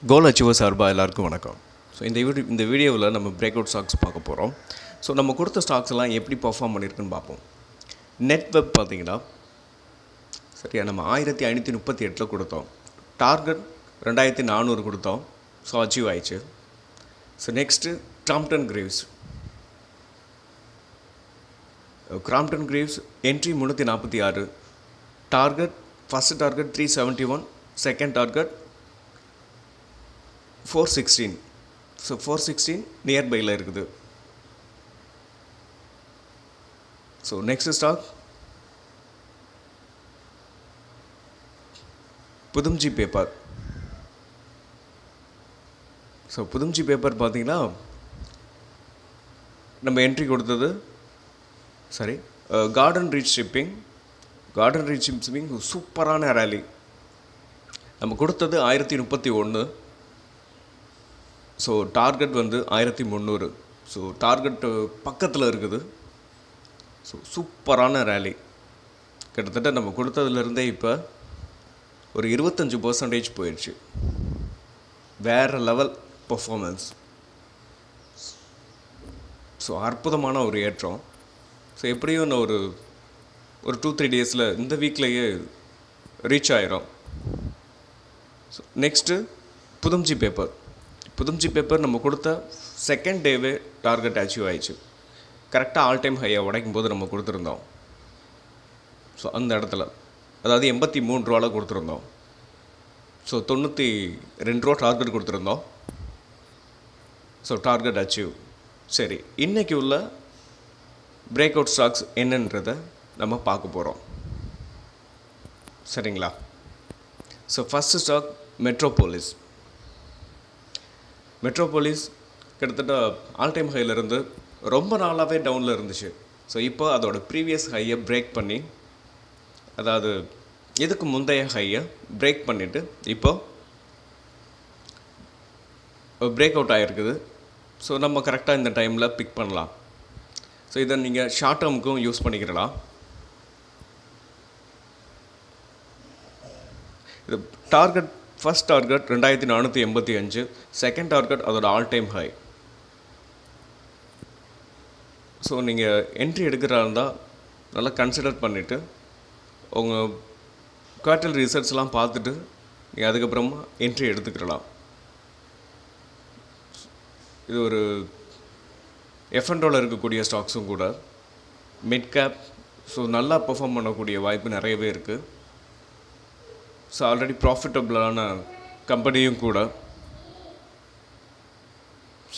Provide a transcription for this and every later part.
கோல் achiever சார்பாக எல்லாருக்கும் வணக்கம். ஸோ இந்த வீடியோவில் நம்ம பிரேக் அவுட் ஸ்டாக்ஸ் பார்க்க போகிறோம். ஸோ நம்ம கொடுத்த ஸ்டாக்ஸ் எல்லாம் எப்படி பர்ஃபார்ம் பண்ணியிருக்குன்னு பார்ப்போம். நெட் வெப் பார்த்தீங்கன்னா சரியா நம்ம 1538 கொடுத்தோம். டார்கெட் 2400 கொடுத்தோம். ஸோ அச்சீவ் ஆயிடுச்சு. So next Crompton Greaves entry 346, target first target 371, second target 416. So 416 நியர்பையில் இருக்குது. So next stock Pudumjee paper. So Pudumjee paper பார்த்தீங்கன்னா நம்ம என்ட்ரி கொடுத்தது கார்டன் ரீச் ஷிப்பிங் சூப்பரான ரேலி. நம்ம கொடுத்தது 1031. So target 1300. ஸோ டார்கெட்டு பக்கத்தில் இருக்குது. ஸோ சூப்பரான ரேலி. கிட்டத்தட்ட நம்ம கொடுத்ததுலேருந்தே இப்போ ஒரு 25% போயிடுச்சு. வேறு லெவல் பர்ஃபார்மன்ஸ். ஸோ அற்புதமான ஒரு ஏற்றம். ஸோ எப்படியும் இன்னும் ஒரு 2-3 டேஸில் இந்த வீக்லேயே ரீச் ஆயிரும். ஸோ நெக்ஸ்ட்டு புதும்ஜி பேப்பர் நம்ம கொடுத்த செகண்ட் டேவே டார்கெட் அச்சீவ் ஆயிடுச்சு. கரெக்டாக ஆல் டைம் ஹையை உடைக்கும் போது நம்ம கொடுத்துருந்தோம். ஸோ அந்த இடத்துல அதாவது 83 ரூபாவில் கொடுத்துருந்தோம். ஸோ 92 ரூபா டார்கெட் கொடுத்துருந்தோம். So target achieve. சரி, இன்றைக்கி உள்ள பிரேக் அவுட் ஸ்டாக்ஸ் என்னன்றதை நம்ம பார்க்க போகிறோம். சரிங்களா? ஸோ ஃபஸ்ட்டு ஸ்டாக் மெட்ரோபோலிஸ் கிட்டத்தட்ட ஆல் டைம் ஹையிலேருந்து ரொம்ப நாளாகவே டவுனில் இருந்துச்சு. ஸோ இப்போ அதோட ப்ரீவியஸ் ஹையை பிரேக் பண்ணி, அதாவது இதுக்கு முந்தைய ஹையை பிரேக் பண்ணிவிட்டு இப்போ பிரேக் அவுட் ஆகிருக்குது. ஸோ நம்ம கரெக்டாக இந்த டைமில் பிக் பண்ணலாம். ஸோ இதை நீங்கள் ஷார்ட் டேர்முக்கும் யூஸ் பண்ணிக்கிறலாம். இது target first target 2485, second target அதோட ஆல் டைம் ஹை. ஸோ நீங்கள் என்ட்ரி எடுக்கிறதா இருந்தால் நல்லா கன்சிடர் பண்ணிவிட்டு உங்கள் குவார்ட்டர் ரிசல்ட்ஸ்லாம் பார்த்துட்டு நீங்கள் அதுக்கப்புறமா என்ட்ரி எடுத்துக்கிறலாம். இது ஒரு F&Oவில் இருக்கக்கூடிய ஸ்டாக்ஸும் கூட, மிட் கேப். ஸோ நல்லா பெர்ஃபார்ம் பண்ணக்கூடிய வாய்ப்பு நிறையவே இருக்குது. ஸோ ஆல்ரெடி ப்ராஃபிட்டபிளான கம்பெனியும் கூட.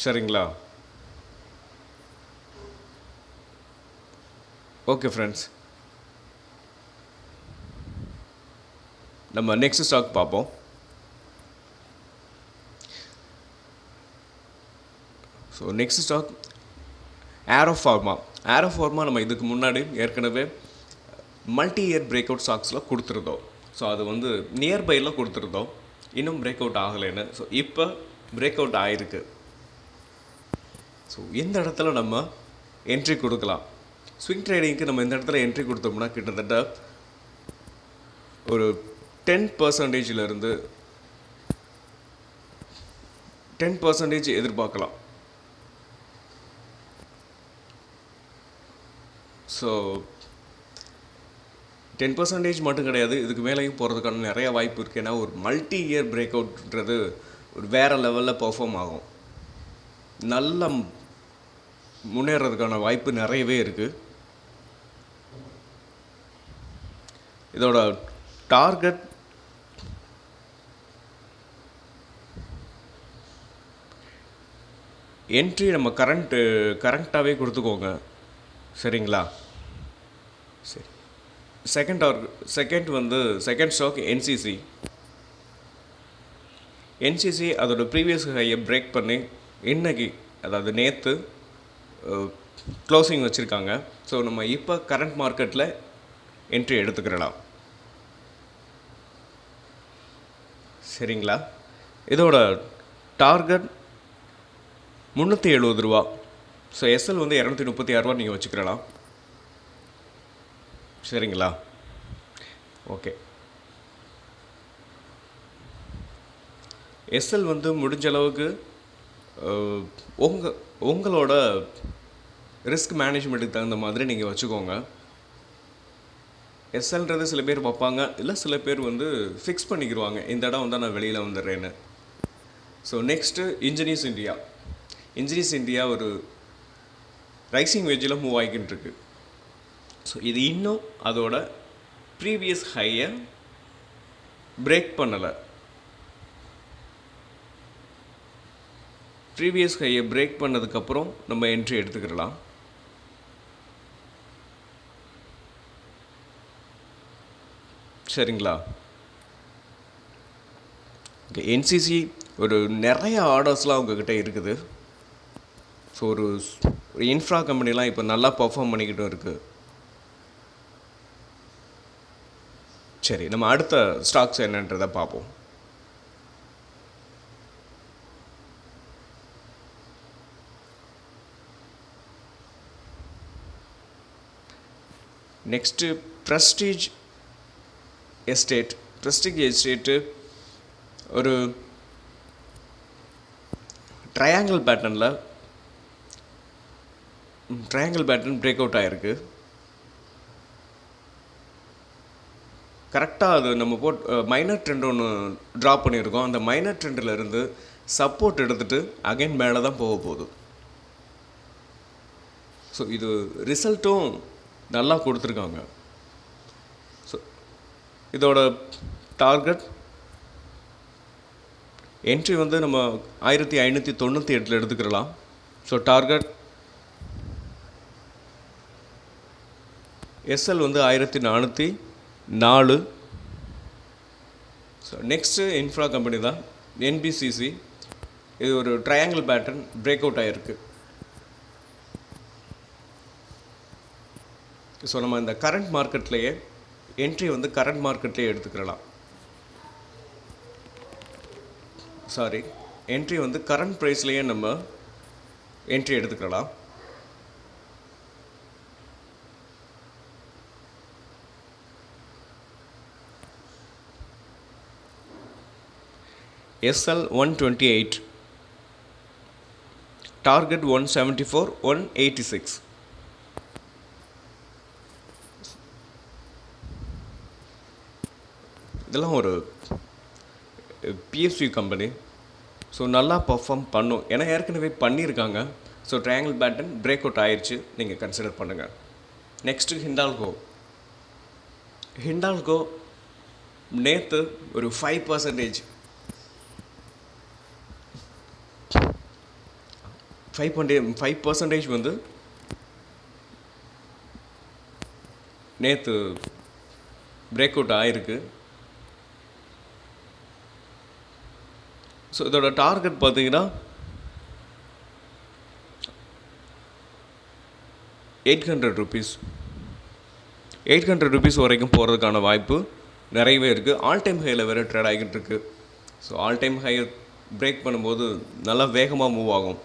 சரிங்களா? ஓகே ஃப்ரெண்ட்ஸ், நம்ம நெக்ஸ்ட் ஸ்டாக் பார்ப்போம். ஸோ நெக்ஸ்ட் ஸ்டாக் ஏரோஃபார்மா. நம்ம இதுக்கு முன்னாடி ஏற்கனவே மல்டி இயர் பிரேக் அவுட் ஸ்டாக்ஸில் கொடுத்துருந்தோம். ஸோ அது நியர்பையில் கொடுத்துருந்தோம், இன்னும் பிரேக் அவுட் ஆகலைன்னு. ஸோ இப்போ பிரேக் அவுட் ஆகிருக்கு. ஸோ இந்த இடத்துல நம்ம என்ட்ரி கொடுக்கலாம். ஸ்விங் ட்ரேடிங்க்கு நம்ம இந்த இடத்துல என்ட்ரி கொடுத்தோம்னா கிட்டத்தட்ட ஒரு 10% எதிர்பார்க்கலாம். ஸோ 10% மட்டும் கிடையாது, இதுக்கு மேலேயும் போகிறதுக்கான நிறைய வாய்ப்பு இருக்குது. ஏன்னா ஒரு மல்டி இயர் பிரேக் அவுட்ன்றது ஒரு வேறு லெவலில் பர்ஃபார்ம் ஆகும். நல்ல முன்னேறதுக்கான வாய்ப்பு நிறையவே இருக்குது. இதோட டார்கெட் என்ட்ரி நம்ம கரண்ட்டாகவே கொடுத்துக்கோங்க. சரிங்களா? சரி, செகண்ட் ஸ்டாக் என்சிசி அதோட ப்ரீவியஸ் ஹையை பிரேக் பண்ணி இன்னைக்கு, அதாவது நேற்று க்ளோசிங் வச்சுருக்காங்க. ஸோ நம்ம இப்போ கரண்ட் மார்க்கெட்டில் என்ட்ரி எடுத்துக்கிறலாம். சரிங்களா? இதோட டார்கெட் 370 ரூபா. ஸோ எஸ்எல் 236 ரூபா நீங்கள் வச்சுக்கிறலாம். சரிங்களா? ஓகே. எஸ்எல் வந்து முடிஞ்ச அளவுக்கு உங்களோட ரிஸ்க் மேனேஜ்மெண்ட்டுக்கு தகுந்த மாதிரி நீங்கள் வச்சுக்கோங்க. எஸ்எல்ன்றது சில பேர் வைப்பாங்க, இல்லை சில பேர் வந்து ஃபிக்ஸ் பண்ணிக்கிடுவாங்க, இந்த இடம் வந்தால் நான் வெளியில் வந்துடுறேன்னு. ஸோ நெக்ஸ்ட்டு இன்ஜினியர்ஸ் இந்தியா ஒரு ரைசிங் வேஜில் மூவ் ஆகிக்கிட்டு இருக்கு. ஸோ இது இன்னும் அதோட ப்ரீவியஸ் ஹையை பிரேக் பண்ணலை. ப்ரீவியஸ் ஹையை பிரேக் பண்ணதுக்கப்புறம் நம்ம என்ட்ரி எடுத்துக்கிடலாம். சரிங்களா? ஓகே, என்சிசி ஒரு நிறைய ஆர்டர்ஸ்லாம் அவங்கக்கிட்ட இருக்குது. ஸோ ஒரு இன்ஃப்ரா கம்பெனிலாம் இப்போ நல்லா பர்ஃபார்ம் பண்ணிக்கிட்டும் இருக்குது. சரி, நம்ம அடுத்த ஸ்டாக்ஸ் என்னன்றதை பார்ப்போம். நெக்ஸ்ட்டு ப்ரெஸ்டீஜ் எஸ்டேட்டு ஒரு ட்ரையாங்கிள் பேட்டர்ன் பிரேக் அவுட் ஆகிருக்கு. கரெக்டாக அது நம்ம மைனர் ட்ரெண்ட் ஒன்று ட்ராப் பண்ணியிருக்கோம். அந்த மைனர் ட்ரெண்டில் இருந்து சப்போர்ட் எடுத்துகிட்டு அகைன் மேலே தான் போக போகுது. ஸோ இது ரிசல்ட்டும் நல்லா கொடுத்துருக்காங்க. ஸோ இதோட டார்கெட் என்ட்ரி வந்து நம்ம 1598 எடுத்துக்கிடலாம். ஸோ டார்கெட் எஸ்எல் வந்து 1404. ஸோ நெக்ஸ்ட்டு இன்ஃப்ரா கம்பெனி தான் என்பிசிசி. இது ஒரு ட்ரையாங்கிள் பேட்டர்ன் பிரேக் அவுட் ஆகிருக்கு. ஸோ நம்ம இந்த கரண்ட் மார்க்கெட்லேயே என்ட்ரி வந்து கரண்ட் மார்க்கெட்லேயே எடுத்துக்கிடலாம். என்ட்ரி வந்து கரண்ட் ப்ரைஸ்லேயே நம்ம என்ட்ரி எடுத்துக்கலாம். SL 128, target 174, 186. இதெல்லாம் ஒரு பிஎஸ்சி கம்பெனி. ஸோ நல்லா பர்ஃபார்ம் பண்ணும், ஏன்னா ஏற்கனவே பண்ணியிருக்காங்க. So triangle pattern break out ஆயிடுச்சு, நீங்கள் கன்சிடர் பண்ணுங்கள். நெக்ஸ்ட்டு ஹிண்டால்கோ நேற்று ஒரு 5% 5% வந்து நேற்று பிரேக் அவுட் ஆகிருக்கு. ஸோ இதோட டார்கெட் பார்த்தீங்கன்னா 800 rupees வரைக்கும் போகிறதுக்கான வாய்ப்பு நிறையவே இருக்குது. ஆல் டைம் ஹையில் வேறு ட்ரேட் ஆகிக்கிட்டு இருக்கு. ஸோ ஆல் டைம் ஹையை பிரேக் பண்ணும்போது நல்லா வேகமாக மூவ் ஆகும்.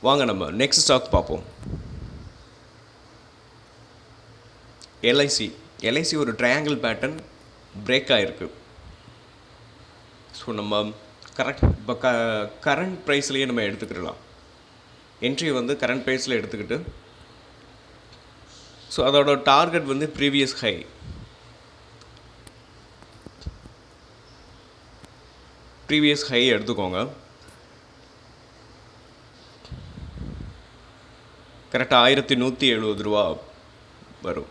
வாங்க நம்ம நெக்ஸ்ட் ஸ்டாக் பார்ப்போம். எல்ஐசி ஒரு ட்ரையாங்கிள் பேட்டர்ன் பிரேக் ஆகிருக்கு. ஸோ நம்ம இப்போ கரண்ட் ப்ரைஸ்லேயே நம்ம எடுத்துக்கிடலாம். என்ட்ரி வந்து கரண்ட் ப்ரைஸில் எடுத்துக்கிட்டு, ஸோ அதோட டார்கெட் வந்து ப்ரீவியஸ் ஹை எடுத்துக்கோங்க. கரெக்டாக 1170 ரூபா வரும்.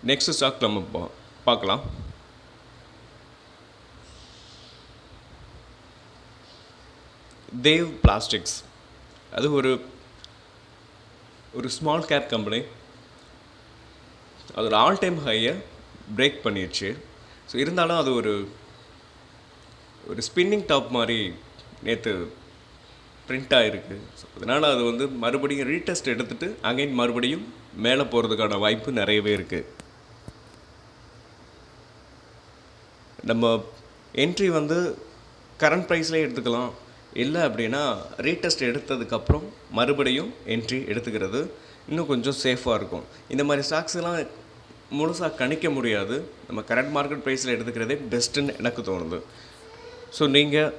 நெக்ஸ்ட் ஸ்டாக் நம்ம பார்க்கலாம். தேவ் பிளாஸ்டிக்ஸ். அது ஒரு ஸ்மால் கேப் கம்பெனி. அதோட ஆல் டைம் ஹையை பிரேக் பண்ணிடுச்சு. ஸோ இருந்தாலும் அது ஒரு ஸ்பின்னிங் டாப் மாதிரி நேற்று பிரிண்ட் ஆகிருக்கு. ஸோ அதனால் அது வந்து மறுபடியும் ரீடெஸ்ட் எடுத்துகிட்டு அகைன் மறுபடியும் மேலே போகிறதுக்கான வாய்ப்பு நிறையவே இருக்குது. நம்ம என்ட்ரி வந்து கரண்ட் ப்ரைஸ்லேயே எடுத்துக்கலாம், இல்லை அப்படின்னா ரீடெஸ்ட் எடுத்ததுக்கப்புறம் மறுபடியும் என்ட்ரி எடுத்துக்கிறது இன்னும் கொஞ்சம் சேஃபாக இருக்கும். இந்த மாதிரி ஸ்டாக்ஸ்லாம் முழுசாக கணிக்க முடியாது. நம்ம கரண்ட் மார்க்கெட் ப்ரைஸில் எடுத்துக்கிறதே பெஸ்ட்டுன்னு எனக்கு தோணுது. ஸோ நீங்கள்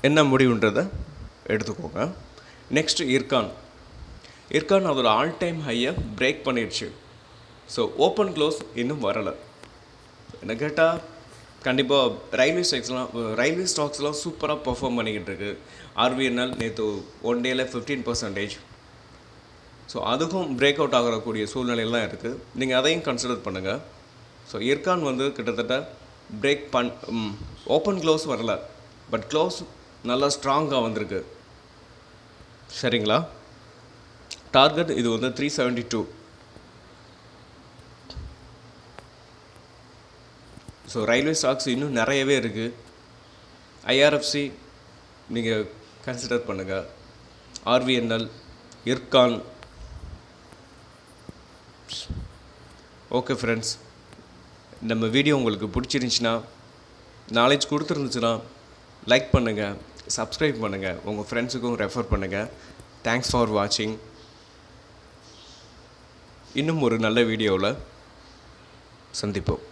என்ன முடிவுன்றதை எடுத்துக்கோங்க. நெக்ஸ்ட்டு இர்கான் அதோட ஆல் டைம் ஹையை பிரேக் பண்ணிடுச்சு. ஸோ ஓப்பன் க்ளோஸ் இன்னும் வரலை. என்ன கேட்டால் கண்டிப்பாக ரயில்வே ஸ்டாக்ஸ்லாம் சூப்பராக பர்ஃபார்ம் பண்ணிக்கிட்டு இருக்கு. ஆர்விஎன்எல் நேற்று ஒன் டேயில் 15%. ஸோ அதுக்கும் பிரேக் அவுட் ஆகக்கூடிய சூழ்நிலையெல்லாம் இருக்குது. நீங்கள் அதையும் கன்சிடர் பண்ணுங்கள். ஸோ இர்கான் கிட்டத்தட்ட பிரேக் ஓப்பன் க்ளோஸ் வரல, பட் க்ளோஸ் நல்லா ஸ்ட்ராங்காக வந்திருக்கு. சரிங்களா? டார்கெட் இது 372. ஸோ ரயில்வே ஸ்டாக்ஸ் இன்னும் நிறையவே இருக்குது. ஐஆர்எஃப்சி நீங்கள் கன்சிடர் பண்ணுங்கள். ஆர்விஎன்எல், இர்கான். ஓகே ஃப்ரெண்ட்ஸ், நம்ம வீடியோ உங்களுக்கு பிடிச்சிருந்துச்சின்னா, நாலேஜ் கொடுத்துருந்துச்சுன்னா லைக் பண்ணுங்கள், சப்ஸ்கிரைப் பண்ணுங்கள், உங்கள் ஃப்ரெண்ட்ஸுக்கும் ரெஃபர் பண்ணுங்கள். தேங்க்ஸ் ஃபார் வாட்சிங். இன்னும் ஒரு நல்ல வீடியோவில் சந்திப்போம்.